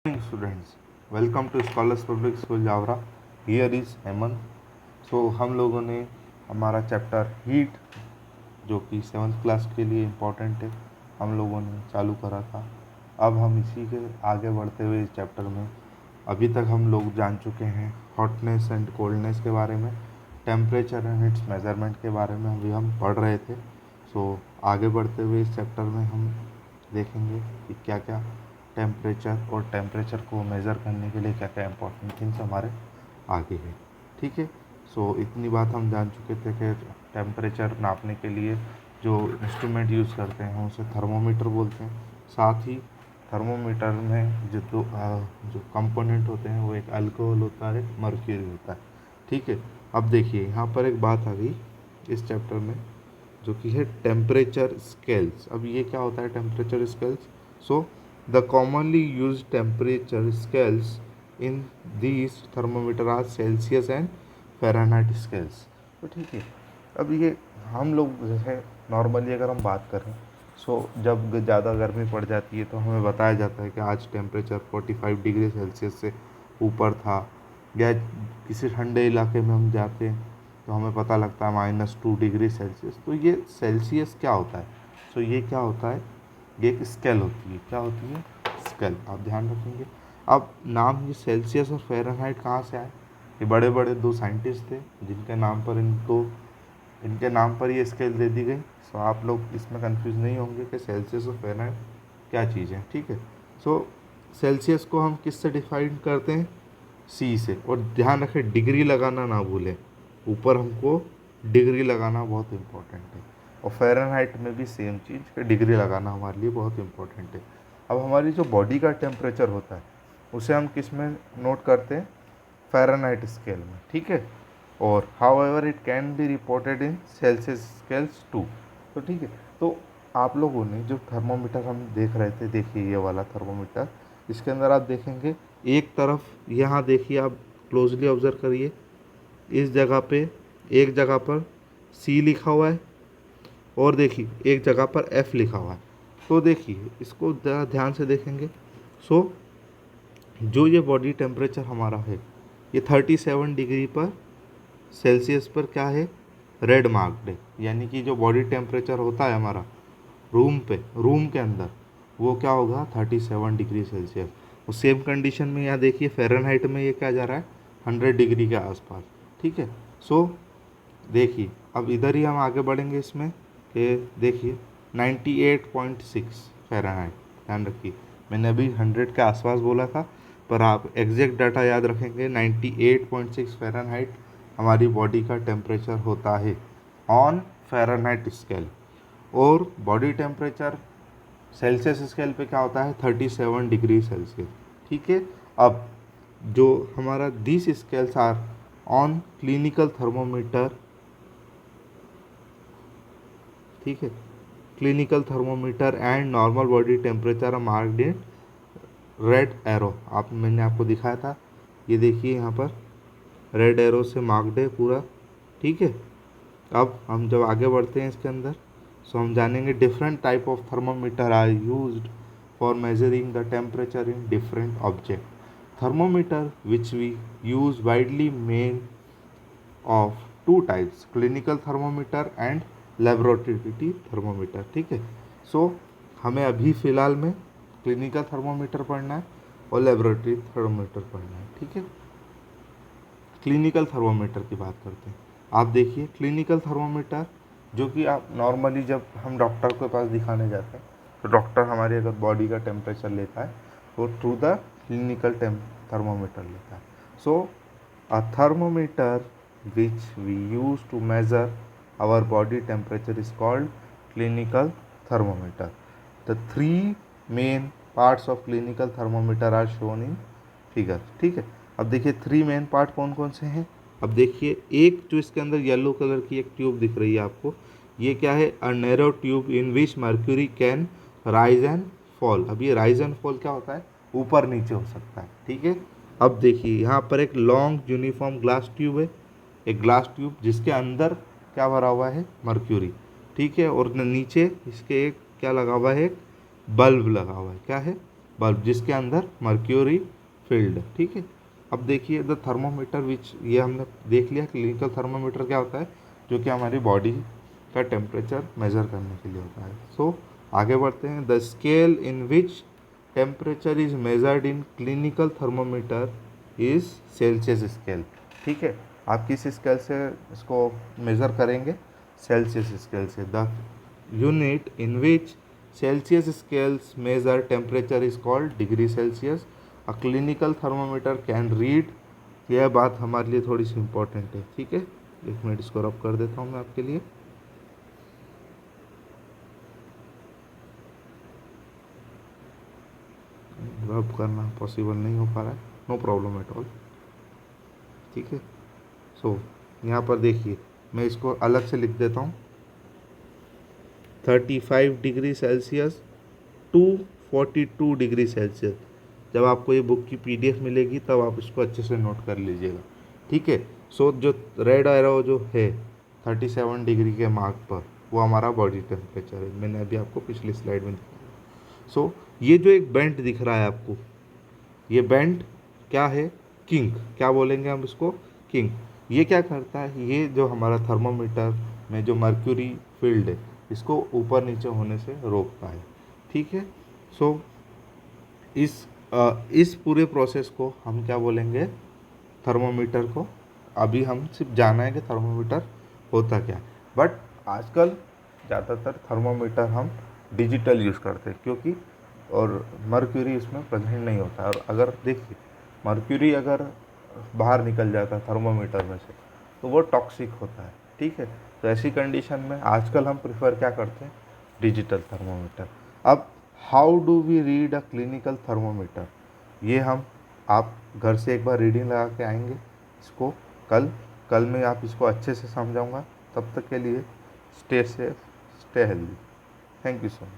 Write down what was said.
Morning students, welcome to Scholars Public School Jaora. Here is Hemant. सो हम लोगों ने हमारा चैप्टर हीट जो कि 7th क्लास के लिए इम्पोर्टेंट है हम लोगों ने चालू करा था. अब हम इसी के आगे बढ़ते हुए इस चैप्टर में अभी तक हम लोग जान चुके हैं हॉटनेस एंड कोल्डनेस के बारे में, टेम्परेचर एंड इट्स मेजरमेंट के बारे में अभी हम पढ़ रहे थे. सो आगे बढ़ते हुए इस चैप्टर में हम देखेंगे कि क्या क्या टेम्परेचर और टेम्परेचर को मेज़र करने के लिए क्या क्या इंपॉर्टेंट थिंग्स हमारे आगे है. ठीक है. सो इतनी बात हम जान चुके थे कि टेम्परेचर नापने के लिए जो इंस्ट्रूमेंट यूज़ करते हैं उसे थर्मोमीटर बोलते हैं. साथ ही थर्मोमीटर में जो कंपोनेंट होते हैं वो एक अल्कोहल होता है, मर्क्यूरी होता है. ठीक है. अब देखिए यहाँ पर एक बात आ गई इस चैप्टर में जो कि है टेम्परेचर स्केल्स. अब ये क्या होता है temperature scales? So the commonly used temperature scales in these thermometer are Celsius and Fahrenheit scales. तो ठीक है. अब ये हम लोग जैसे नॉर्मली अगर हम बात करें जब ज़्यादा गर्मी पड़ जाती है तो हमें बताया जाता है कि आज टेम्परेचर 45 डिग्री सेल्सियस से ऊपर था, या किसी ठंडे इलाके में हम जाते हैं तो हमें पता लगता है -2 डिग्री सेल्सियस. तो ये सेल्सियस क्या होता है? ये क्या होता है? ये एक स्केल होती है. क्या होती है? स्केल. आप ध्यान रखेंगे. अब नाम ये सेल्सियस और फ़ारेनहाइट कहाँ से आए? ये बड़े बड़े दो साइंटिस्ट थे जिनके नाम पर ये स्केल दे दी गई. सो आप लोग इसमें कंफ्यूज नहीं होंगे कि सेल्सियस और फ़ारेनहाइट क्या चीज़ है. ठीक है. सेल्सियस को हम किससे डिफाइन करते हैं? सी से. और ध्यान रखें डिग्री लगाना ना भूलें. ऊपर हमको डिग्री लगाना बहुत इम्पोर्टेंट है. और फ़ारेनहाइट में भी सेम चीज़ कि डिग्री लगाना हमारे लिए बहुत इम्पोर्टेंट है. अब हमारी जो बॉडी का टेम्परेचर होता है उसे हम किस में नोट करते हैं? फ़ारेनहाइट स्केल में. ठीक है. और however it can be reported in celsius scales too. तो ठीक है. तो आप लोगों ने जो थर्मोमीटर हम देख रहे थे, देखिए ये वाला थर्मोमीटर, इसके अंदर आप देखेंगे एक तरफ, यहाँ देखिए आप क्लोजली ऑब्जर्व करिए, इस जगह पे एक जगह पर सी लिखा हुआ है और देखिए एक जगह पर एफ लिखा हुआ है. तो देखिए इसको ज़रा ध्यान से देखेंगे. जो ये बॉडी टेम्परेचर हमारा है ये 37 डिग्री पर सेल्सियस पर क्या है? रेड मार्क्ड है. यानी कि जो बॉडी टेम्परेचर होता है हमारा रूम के अंदर वो क्या होगा? 37 डिग्री सेल्सियस. और सेम कंडीशन में यहाँ देखिए फ़ारेनहाइट में ये क्या जा रहा है? 100 डिग्री के आसपास. ठीक है. देखिए अब इधर ही हम आगे बढ़ेंगे इसमें कि देखिए 98.6 फ़ारेनहाइट. ध्यान रखिए मैंने अभी 100 के आसपास बोला था, पर आप एग्जैक्ट डाटा याद रखेंगे. 98.6 फ़ारेनहाइट हमारी बॉडी का टेम्परेचर होता है ऑन फ़ारेनहाइट स्केल. और बॉडी टेम्परेचर सेल्सियस स्केल पे क्या होता है? 37 डिग्री सेल्सियस. ठीक है. अब जो हमारा this scales are on clinical thermometer. ठीक है. Clinical thermometer and normal body temperature marked in red arrow. मैंने आपको दिखाया था, ये देखिए यहाँ पर रेड एरो से मार्क्ड है पूरा. ठीक है. अब हम जब आगे बढ़ते हैं इसके अंदर हम जानेंगे different type of thermometer are used for measuring the temperature in different object. Thermometer which we use widely main of two types, clinical thermometer and laboratory thermometer. ठीक है. हमें अभी फ़िलहाल में क्लिनिकल थर्मोमीटर पढ़ना है और लेबोरेटरी थर्मोमीटर पढ़ना है. ठीक है. क्लिनिकल थर्मोमीटर की बात करते हैं. आप देखिए क्लिनिकल थर्मोमीटर जो कि आप नॉर्मली जब हम डॉक्टर के पास दिखाने जाते हैं तो डॉक्टर हमारी अगर बॉडी का टेम्परेचर लेता है तो थ्रू द क्लिनिकल थर्मोमीटर लेता है. A thermometer which we use to measure our body temperature is called clinical thermometer. The three main parts of clinical thermometer are shown in figure. ठीक है. अब देखिए 3 मेन पार्ट कौन कौन से हैं. अब देखिए एक जो इसके अंदर येलो कलर की एक ट्यूब दिख रही है आपको, ये क्या है? A narrow tube in which mercury can rise and fall. अब ये राइज एंड फॉल क्या होता है? ऊपर नीचे हो सकता है. ठीक है. अब देखिए यहाँ पर एक लॉन्ग यूनिफॉर्म ग्लास ट्यूब है, एक ग्लास ट्यूब जिसके अंदर क्या भरा हुआ है? मर्क्यूरी. ठीक है. और नीचे इसके एक क्या लगा हुआ है? एक बल्ब लगा हुआ है. क्या है? बल्ब जिसके अंदर मर्क्यूरी फील्ड है, ठीक है। अब देखिए द थर्मोमीटर विच, ये हमने देख लिया क्लिनिकल थर्मोमीटर क्या होता है, जो कि हमारी बॉडी का टेम्परेचर मेज़र करने के लिए होता है। सो आगे बढ़ते हैं। The scale in which temperature is measured in clinical thermometer is Celsius scale, ठीक है। आप किस स्केल से इसको मेज़र करेंगे, सेल्सियस स्केल से। The unit in which Celsius scales measure temperature is called degree Celsius. A clinical thermometer can read, यह बात हमारे लिए थोड़ी सी इम्पोर्टेंट है, ठीक है। एक मिनट इसको रब कर देता हूँ मैं आपके लिए। रब करना पॉसिबल नहीं हो पा रहा है, नो प्रॉब्लम एट ऑल, ठीक है। सो यहाँ पर देखिए मैं इसको अलग से लिख देता हूँ। 35 degree celsius to 42 degree celsius. जब आपको ये बुक की पीडीएफ मिलेगी तब आप इसको अच्छे से नोट कर लीजिएगा, ठीक है। सो जो रेड एरो जो है 37 डिग्री के मार्क पर, वो हमारा बॉडी टेम्परेचर है। मैंने अभी आपको पिछली स्लाइड में दिखाया। सो ये जो एक बेंट दिख रहा है आपको, ये बेंट क्या है, किंक, क्या बोलेंगे हम इसको, किंक। ये क्या करता है, ये जो हमारा थर्मोमीटर में जो मर्क्यूरी फील्ड है इसको ऊपर नीचे होने से रोकता है, ठीक है। सो इस पूरे प्रोसेस को हम क्या बोलेंगे, थर्मोमीटर को। अभी हम सिर्फ जाना है कि थर्मोमीटर होता क्या है, बट आजकल ज़्यादातर थर्मोमीटर हम डिजिटल यूज़ करते हैं, क्योंकि और मर्क्यूरी इसमें प्रेजेंट नहीं होता। और अगर देखिए मर्क्यूरी अगर बाहर निकल जाता है थर्मोमीटर में से तो वो टॉक्सिक होता है, ठीक है। तो ऐसी कंडीशन में आजकल हम प्रिफर क्या करते हैं, डिजिटल थर्मोमीटर। अब how do we read a clinical thermometer, ये हम आप घर से एक बार रीडिंग लगा के आएंगे इसको। कल मैं आप इसको अच्छे से समझाऊंगा। तब तक के लिए stay safe, stay healthy. Thank you so much.